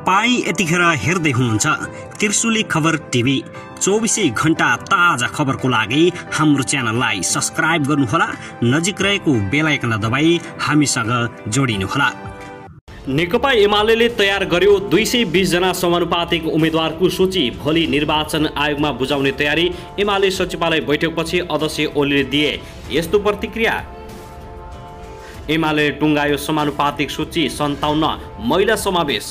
तपाई यतिखेर हेर्दै हुनुहुन्छ त्रिशुली खबर टिभी। 24 घण्टा ताजा खबरको लागि हाम्रो च्यानललाई सब्स्क्राइब गर्नुहोला, नजिक रहेको बेल आइकन दबाई हामीसँग जोडिनुहोला। नेकपा एमाले तयार गर्यो 220 जना समानुपातिक उम्मेदवारको सूची, भोलि निर्वाचन आयोगमा बुझाउने तयारी। एमाले सचिवालय बैठकपछि अध्यक्ष ओलीले दिए यस्तो प्रतिक्रिया। एमाले टुङ्गायो समानुपातिक सूची, 57 महिला समावेश।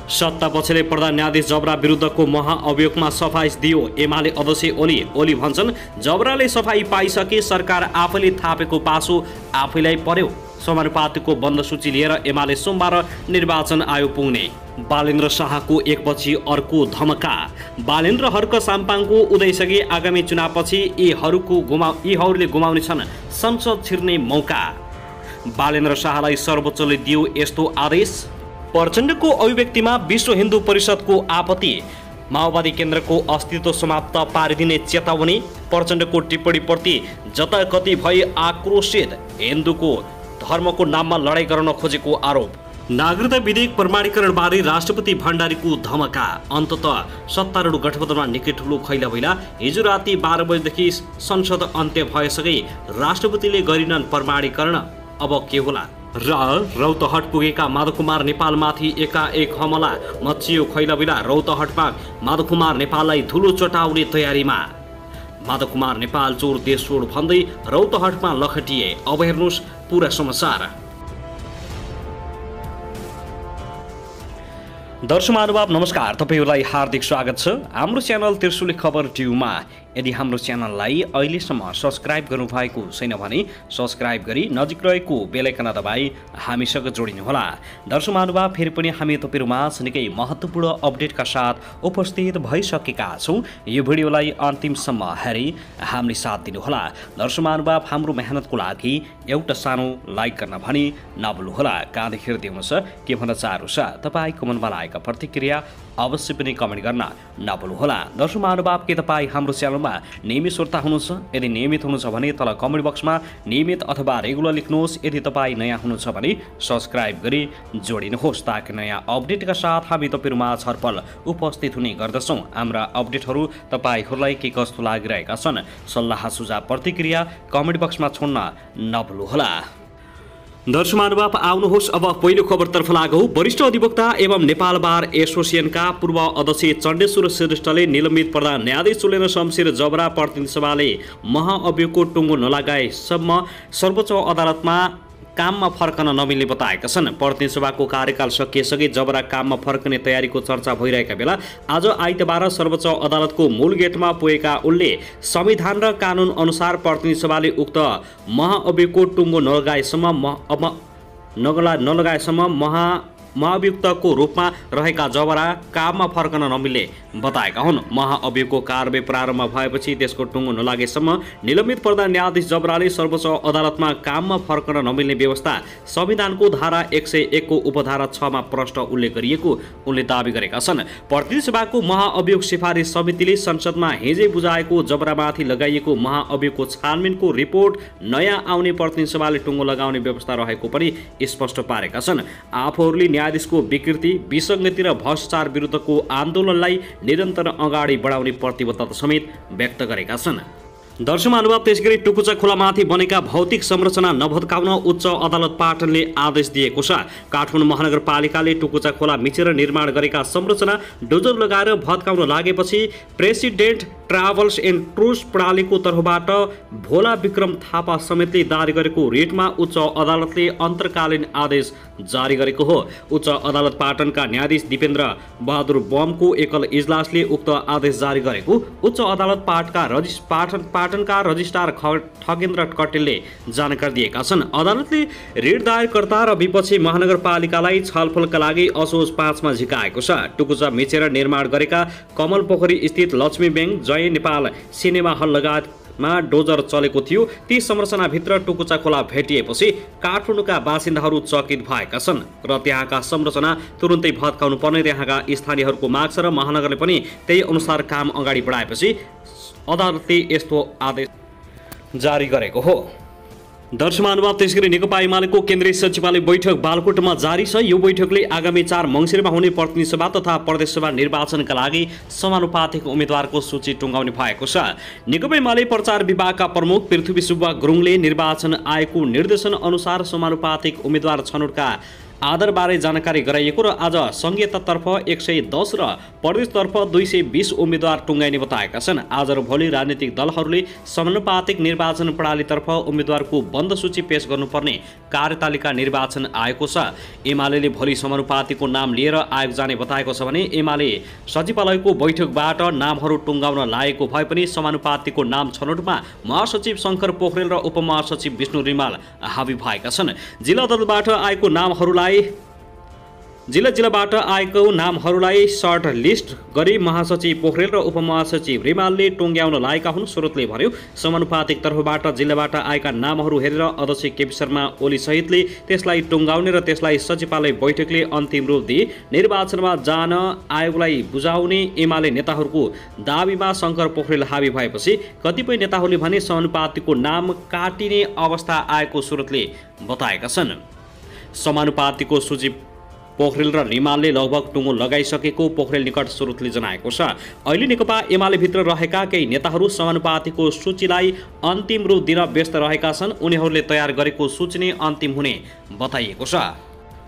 सत्ता पक्षले प्रधान न्यायाधीश जबरा विरुद्धको महाअभियोगमा सफाई दियो एमाले अध्यक्ष ओली भन्छन् जबराले सफाई पाइसके सरकार आफैले थापेको पासो आफैलाई पर्यो। समानुपातिकको बन्द सूची लिएर एमाले सोमबार निर्वाचन आयोग पुग्ने। बालेन्द्र शाहको एकपछि अर्को धमका। बालेन्द्र हर्क साम्पाङको उदयसँगै आगामी चुनावपछि यीहरूले गुमाउनेछन् संसद छिर्ने मौका। बालेन्द्र शाहलाई सर्वोच्चले दियो यस्तो आदेश। प्रचण्डको अभिव्यक्तिमा विश्व हिन्दू परिषदको आपत्ति। माओवादी केन्द्रको अस्तित्व समाप्त पारिदिने चेतावनी। प्रचण्डको टिप्पणीप्रति जताकति भई आक्रोशित। हिन्दूको धर्मको नाममा लडाईँ गर्न खोजेको आरोप। नागरिकता विधेयक प्रमाणीकरणबारे राष्ट्रपति भण्डारीको धमका। अन्ततः सत्तारूढ गठबन्धनमा निकै ठुलो खैलाबैला। हिजो राति 12 बजेदेखि संसद अन्त्य भएसँगै राष्ट्रपतिले गरिनन् प्रमाणीकरण। अब के होला? र रौतहट पुगेका माधवकुमार नेपालमाथि एकाएक हमला मचियो खैलाबैला। रौतहटमा माधवकुमार नेपाललाई धुलो चटाउने तयारीमा। माधवकुमार नेपाल चोर देश छोड भन्दै रौतहटमा लखटिए। अब हेर्नुहोस् पुरा समाचार। दर्शक महानुभाव नमस्कार, तपाईहरुलाई हार्दिक स्वागत छ हाम्रो च्यानल त्रिशुली खबर टिभीमा। यदि हाम्रो च्यानललाई अहिलेसम्म सब्स्क्राइब गर्नुभएको छैन भने सब्स्क्राइब गरी नजिक रहेको बेल आइकन दबाई हामीसँग जोडिनुहोला। दर्शक महानुभाव फेरि पनि हामी तपाईहरुमाझ निकै महत्त्वपूर्ण अपडेटका साथ उपस्थित भइसकेका छौं। यो भिडियोलाई अन्तिमसम्म हेरी हामीले साथ दिनुहोला। दर्शक महानुभाव हाम्रो मेहनतको लागि एउटा सानो लाइक गर्न भनी नभुल्नुहोला। कहाँदेखि हेर्दै हुनुहुन्छ के भन्न चाहनु छ तपाईको मनमा लागेका प्रतिक्रिया अवश्य पनि कमेन्ट गर्न नभुल्नुहोला। दर्शक महानुभाव के तपाईँ हाम्रो च्यानलमा नियमित श्रोता हुनुहुन्छ? यदि नियमित हुनुहुन्छ भने तल कमेन्ट बक्समा नियमित अथवा रेगुलर लेख्नुहोस्। यदि तपाईँ नयाँ हुनुहुन्छ भने सब्स्क्राइब गरी जोडिनुहोस् ताकि नयाँ अपडेटका साथ हामी तपाईहरुमा छलफल उपस्थित हुने गर्दछौँ। हाम्रा अपडेटहरू तपाईहरूलाई के कस्तो लागिरहेका छन् सल्लाह सुझाव प्रतिक्रिया कमेन्ट बक्समा छोड्न नभुल्नुहोला। दर्शक महानुभाव आउनुहोस् अब पहिलो खबरतर्फ लागौं। वरिष्ठ अधिवक्ता एवं नेपाल बार एसोसिएसनका पूर्व अध्यक्ष चण्डेश्वर श्रेष्ठले निलम्बित प्रधान न्यायाधीश चुलेन्द्र शमशेर जबरा प्रतिनिधि सभाले महाअभियोगको टुङ्गो नलागाएसम्म सर्वोच्च अदालतमा काममा फर्कन नमिल्ने बताएका छन्। प्रतिनिधि सभाको कार्यकाल सकिएसँगै जबरा काममा फर्कने तयारीको चर्चा भइरहेका बेला आज आइतबार सर्वोच्च अदालतको मूल गेटमा पुगेका उनले संविधान र कानुन अनुसार प्रतिनिधि सभाले उक्त महाअभियोगको टुङ्गो नलगाएसम्म महाअभियुक्तको रूपमा रहेका जबरा काममा फर्कन नमिल्ने बताएका हुन्। महाअभियोगको कारबाही प्रारम्भ भएपछि त्यसको टुङ्गो नलागेसम्म निलम्बित प्रधान न्यायाधीश जबराले सर्वोच्च अदालतमा काममा फर्कन नमिल्ने व्यवस्था संविधानको धारा 101 को उपधारा 6 मा प्रष्ट उल्लेख गरिएको उनले दावी गरेका छन्। प्रतिनिधि सभाको महाअभियोग सिफारिस समितिले संसदमा हिजै बुझाएको जबरामाथि लगाइएको महाअभियोगको छानबिनको रिपोर्ट नयाँ आउने प्रतिनिधि सभाले टुङ्गो लगाउने व्यवस्था रहेको पनि स्पष्ट पारेका छन्। आफूहरूले न्यायाधीशको विकृति, विसङ्गति र भ्रष्टाचार विरुद्धको आन्दोलनलाई निरन्तर अगाडि बढाउने प्रतिबद्धता समेत व्यक्त गरेका छन्। दर्शक महानुभाव त्यसैगरी टुकुचा खोलामाथि बनेका भौतिक संरचना नभत्काउन उच्च अदालत पाटनले आदेश दिएको छ। काठमाडौँ महानगरपालिकाले टुकुचा खोला मिचेर निर्माण गरेका संरचना डोजर लगाएर भत्काउन लागेपछि प्रेसिडेन्ट ट्राभल्स एन्ड टुर्स प्रणालीको तर्फबाट भोला विक्रम थापा समेतले जारी गरेको रिटमा उच्च अदालतले अन्तर्कालीन आदेश जारी गरेको हो। उच्च अदालत पाटनका न्यायाधीश दिपेन्द्र बहादुर बमको एकल इजलासले उक्त आदेश जारी गरेको उच्च अदालत पाटनका रजिस्ट्रार ठगेन्द्र कटेलले जानकारी दिएका छन्। अदालतले रिट दायरकर्ता र विपक्षी महानगरपालिकालाई छलफलका लागि असोज 5 मा झिकाएको छ। टुकुचा मिचेर निर्माण गरेका कमल पोखरी स्थित लक्ष्मी बैंक, जय नेपाल सिनेमा हल लगायतमा डोजर चलेको थियो। ती संरचनाभित्र टुकुचा खोला भेटिएपछि काठमाडौँका बासिन्दाहरू चकित भएका छन् र त्यहाँका संरचना तुरुन्तै भत्काउनु पर्ने त्यहाँका स्थानीयहरूको माग छ र महानगरले पनि त्यही अनुसार काम अगाडि बढाएपछि अदालतले यस्तो आदेश जारी गरेको हो। दर्शकमानुभाव त्यसगरी नेकपा एमालेको केन्द्रीय सचिवालय बैठक बालकोटमा जारी छ। यो बैठकले आगामी 4 मङ्सिरमा हुने प्रतिनिधि सभा तथा प्रदेश सभा निर्वाचनका लागि समानुपातिक उम्मेद्वारको सूची टुङ्गाउने भएको छ। नेकपा एमाले प्रचार विभागका प्रमुख पृथ्वी सुब्बा गुरुङले निर्वाचन आयोगको निर्देशन अनुसार समानुपातिक उम्मेद्वार छनौटका आधारबारे जानकारी गराइएको र आज संघीयतर्फ 110 र प्रदेशतर्फ 220 उम्मेद्वार टुङ्गाइने बताएका छन्। आज र भोलि राजनीतिक दलहरूले समानुपातिक निर्वाचन प्रणालीतर्फ उम्मेद्वारको बन्द सूची पेश गर्नुपर्ने कार्यतालिका निर्वाचन आएको छ। एमाले भोलि समानुपातिकको नाम लिएर आयोग जाने बताएको छ भने एमाले सचिवालयको बैठकबाट नामहरू टुङ्गाउन लागेको भए पनि समानुपातिकको नाम छनौटमा महासचिव शङ्कर पोखरेल र उपमहासचिव विष्णु रिमाल हावी भएका छन्। जिल्लाबाट आएको नामहरूलाई सर्ट लिस्ट गरी महासचिव पोखरेल र उपमहासचिव रिमालले टुङ्ग्याउन लागेका हुन्। स्रोतले भन्यो समानुपातिक तर्फबाट जिल्लाबाट आएका नामहरू हेरेर अध्यक्ष केपी शर्मा ओली सहितले त्यसलाई टुङ्गाउने र त्यसलाई सचिवालय बैठकले अन्तिम रूप दिए निर्वाचनमा जान आयोगलाई बुझाउने एमाले नेताहरूको दाबीमा शङ्कर पोखरेल हावी भएपछि कतिपय नेताहरूले भने समानुपातिकको नाम काटिने अवस्था आएको स्रोतले बताएका छन्। समानुपातिकको सूची पोखरेल र रिमालले लगभग टुङ्गो लगाइसकेको पोखरेल निकट स्रोतले जनाएको छ। अहिले नेकपा एमाले भित्र रहेका केही नेताहरू समानुपातिकको सूचीलाई अन्तिम रूप दिन व्यस्त रहेका छन्। उनीहरूले तयार गरेको सूची नै अन्तिम हुने बताइएको छ।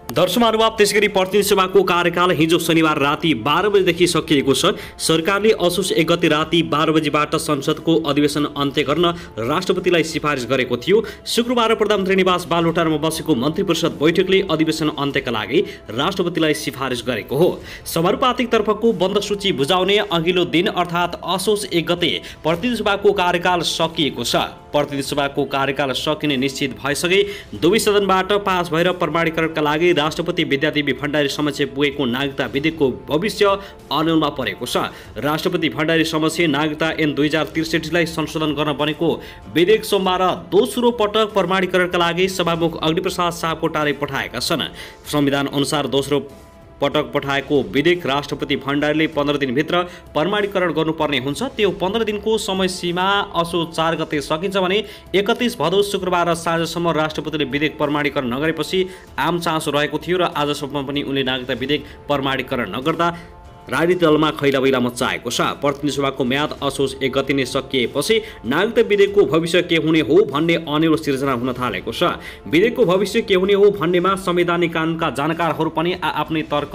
दर्शकमानुभाव त्यसगरी प्रतिनिधि सभाको कार्यकाल हिजो शनिबार राति 12 बजेदेखि सकिएको छ। सरकारले असोज 1 गते राति 12 बजेबाट संसदको अधिवेशन अन्त्य गर्न राष्ट्रपतिलाई सिफारिस गरेको थियो। शुक्रबार प्रधानमन्त्री निवास बालुटारमा बसेको मन्त्री परिषद बैठकले अधिवेशन अन्त्यका लागि राष्ट्रपतिलाई सिफारिस गरेको हो। समानुपातिक तर्फको बन्द सूची बुझाउने अघिल्लो दिन अर्थात् असोज 1 गते प्रतिनिधि सभाको कार्यकाल सकिएको छ। प्रतिनिधि सभाको कार्यकाल सकिने निश्चित भइसके दुवै सदनबाट पास भएर प्रमाणीकरणका लागि राष्ट्रपति विद्यादेवी भण्डारी समक्ष पुगेको नागरिकता विधेयकको भविष्य अन्यलमा परेको छ। राष्ट्रपति भण्डारी समक्ष नागरिकता ऐन 2063लाई संशोधन गर्न बनेको विधेयक सोमबार दोस्रो पटक प्रमाणीकरणका लागि सभामुख अग्निप्रसाद सापकोटाले पठाएका छन्। संविधान अनुसार दोस्रो पटक पठाएको विधेयक राष्ट्रपति भण्डारीले 15 दिनभित्र प्रमाणीकरण गर्नुपर्ने हुन्छ। त्यो 15 दिनको समय सीमा असोज 4 गते सकिन्छ भने 31 भदौ शुक्रबार साँझसम्म राष्ट्रपतिले विधेयक प्रमाणीकरण नगरेपछि आम चासो रहेको थियो र आजसम्म पनि उनले नागरिकता विधेयक प्रमाणीकरण नगर्दा राजनीतिक दलमा खैलाबैला मच्चाएको छ। प्रतिनिधि सभाको म्याद असोज 1 गते नै सकिएपछि नागरिकता विधेयकको भविष्य के हुने हो भन्ने अनिलो सिर्जना हुन थालेको छ। विधेयकको भविष्य के हुने हो भन्नेमा संवैधानिक कानुनका जानकारहरू पनि आफ्नै तर्क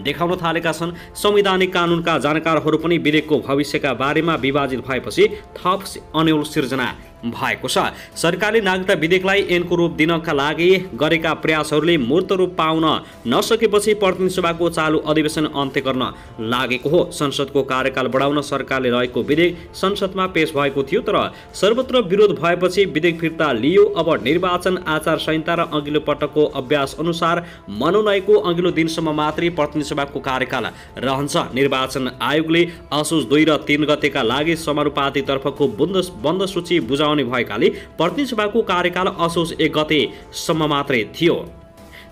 देखाउन थालेका छन्। संवैधानिक कानुनका जानकारहरू पनि विधेयकको भविष्यका बारेमा विभाजित भएपछि थप अनिलो सिर्जना भएको छ। सरकारले नागरिकता विधेयकलाई ऐनको रूप दिनका लागि गरेका प्रयासहरूले मूर्त रूप पाउन नसकेपछि प्रतिनिधि सभाको चालु अधिवेशन अन्त्य गर्न लागेको हो। संसदको कार्यकाल बढाउन सरकारले रहेको विधेयक संसदमा पेश भएको थियो तर सर्वत्र विरोध भएपछि विधेयक फिर्ता लियो। अब निर्वाचन आचार संहिता र अघिल्लो पटकको अभ्यास अनुसार मनोनयनको अघिल्लो दिनसम्म मात्रै प्रतिनिधि सभाको कार्यकाल रहन्छ। निर्वाचन आयोगले असोज 2 र 3 गतेका लागि समानुपातिक तर्फको बन्द सूची बुझाउने भएकाले प्रतिनिधि सभाको कार्यकाल असोज 1 गतेसम्म मात्रै थियो।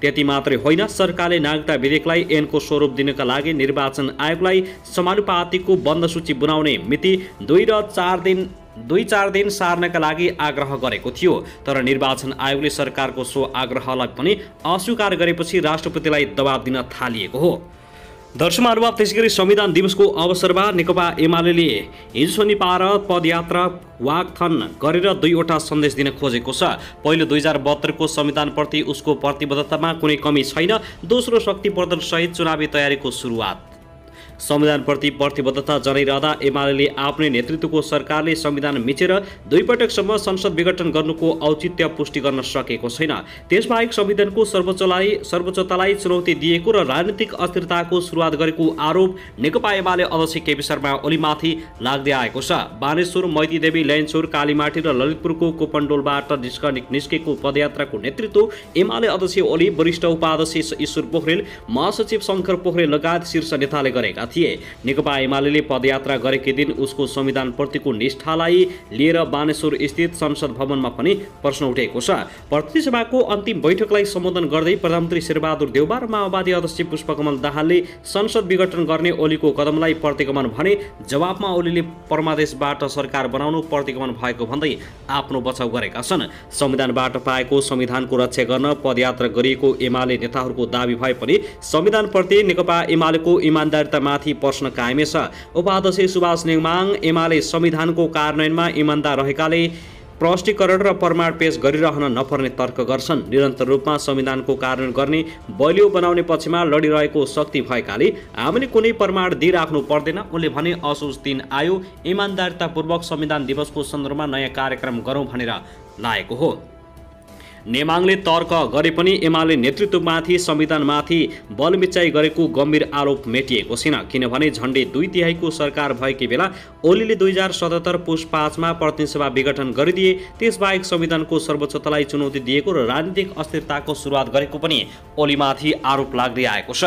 त्यति मात्रै होइन, सरकारले नागरिकता विधेयकलाई ऐनको स्वरूप दिनका लागि निर्वाचन आयोगलाई समानुपातिकको बन्द सूची बनाउने मिति 2-4 दिन सार्नका लागि आग्रह गरेको थियो तर निर्वाचन आयोगले सरकारको सो आग्रहलाई पनि अस्वीकार गरेपछि राष्ट्रपतिलाई दबाब दिन थालिएको हो। दर्शकमानुभाव त्यसैगरी संविधान दिवसको अवसरमा नेकपा एमाले हिजो शनिबार पदयात्रा वाकथन गरेर 2वटा सन्देश दिन खोजेको छ। पहिलो 2072 को संविधानप्रति उसको प्रतिबद्धतामा कुनै कमी छैन। दोस्रो शक्ति प्रदर्शन सहित चुनावी तयारीको सुरुवात। संविधानप्रति प्रतिबद्धता जनाइरहँदा एमाले आफ्नै नेतृत्वको सरकारले संविधान मिचेर 2 पटकसम्म संसद विघटन गर्नुको औचित्य पुष्टि गर्न सकेको छैन। त्यसबाहेक संविधानको सर्वोच्चतालाई चुनौती दिएको र राजनीतिक अस्थिरताको सुरुवात गरेको आरोप नेकपा एमाले अध्यक्ष केपी शर्मा ओलीमाथि लाग्दै आएको छ। बानेश्वर, मैतीदेवी, लैनचौर, कालीमाटी र ललितपुरको कोपनडोलबाट निस्केको पदयात्राको नेतृत्व एमाले अध्यक्ष ओली, वरिष्ठ उपाध्यक्ष ईश्वर पोखरेल, महासचिव शङ्कर पोखरेल लगायत शीर्ष नेताले गरेका गरेका थिए। नेकपा एमाले पदयात्रा गरेकै दिन उसको संविधानप्रतिको निष्ठालाई लिएर बानेश्वर स्थित संसद भवनमा पनि प्रश्न उठेको छ। प्रतिनिधि सभाको अन्तिम बैठकलाई सम्बोधन गर्दै प्रधानमन्त्री शेरबहादुर देउवा र माओवादी अध्यक्ष पुष्पकमल दाहालले संसद विघटन गर्ने ओलीको कदमलाई प्रतिगमन भने जवाफमा ओलीले परमादेशबाट सरकार बनाउनु प्रतिगमन भएको भन्दै आफ्नो बचाउ गरेका छन्। संविधानबाट पाएको संविधानको रक्षा गर्न पदयात्रा गरिएको एमाले नेताहरूको दाबी भए पनि संविधानप्रति नेकपा एमालेको इमान्दारितामाथि प्रश्न कायमै छ। उपाध्यक्ष सुभाष नेङमाङ एमाले संविधानको कार्यान्वयनमा इमान्दार रहेकाले प्रष्टीकरण र प्रमाण पेश गरिरहन नपर्ने तर्क गर्छन्। निरन्तर रूपमा संविधानको कार्यान्वयन गर्ने बलियो बनाउने पक्षमा लडिरहेको शक्ति भएकाले हामीले कुनै प्रमाण दिइराख्नु पर्दैन। उनले भने असोज 3 आयो, इमान्दारितापूर्वक संविधान दिवसको सन्दर्भमा नयाँ कार्यक्रम गरौँ भनेर लागेको हो। नेमाङले तर्क गरे पनि एमाले नेतृत्वमाथि संविधानमाथि बलमिचाइ गरेको गम्भीर आरोप मेटिएको छैन। किनभने झण्डै 2/3 सरकार भएकै बेला ओलीले 2077 पुस 5 मा प्रतिनिधि सभा विघटन गरिदिए। त्यसबाहेक संविधानको सर्वोच्चतालाई चुनौती दिएको र राजनीतिक अस्थिरताको सुरुवात गरेको पनि ओलीमाथि आरोप लाग्दै आएको छ।